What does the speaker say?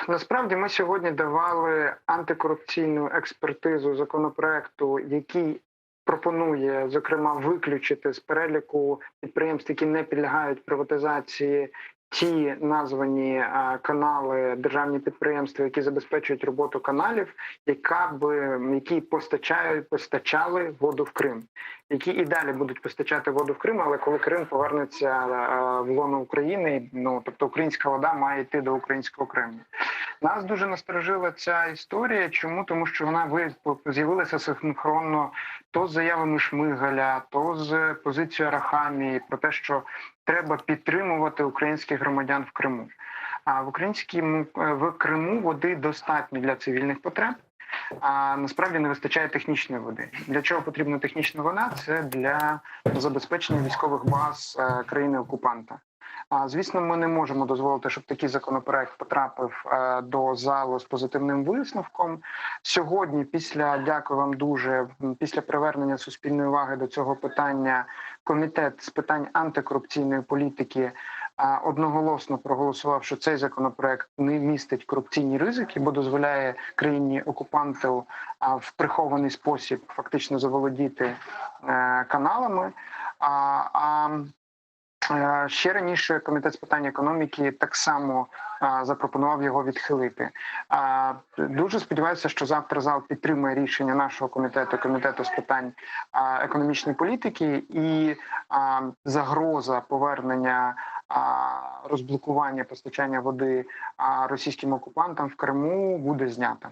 Насправді ми сьогодні давали антикорупційну експертизу законопроекту, який пропонує, зокрема, виключити з переліку підприємств, які не підлягають приватизації, ті названі канали, державні підприємства, які забезпечують роботу каналів, які постачали воду в Крим, які і далі будуть постачати воду в Крим, але коли Крим повернеться в лоно України, тобто українська вода має йти до українського Криму. Нас дуже насторожила ця історія. Чому? Тому що вона з'явилася синхронно то з заявами Шмигаля, то з позицією Арахамії про те, що треба підтримувати українських громадян в Криму. А в Криму води достатньо для цивільних потреб. А насправді не вистачає технічної води. Для чого потрібна технічна вода? Це для забезпечення військових баз країни-окупанта. Звісно, ми не можемо дозволити, щоб такий законопроект потрапив до залу з позитивним висновком. Сьогодні, дякую вам дуже, після привернення суспільної уваги до цього питання, Комітет з питань антикорупційної політики одноголосно проголосував, що цей законопроект не містить корупційні ризики, бо дозволяє країні-окупанту в прихований спосіб фактично заволодіти каналами. Ще раніше Комітет з питань економіки так само запропонував його відхилити. Дуже сподіваюся, що завтра зал підтримає рішення нашого комітету з питань економічної політики, і загроза повернення розблокування постачання води російським окупантам в Криму буде знята.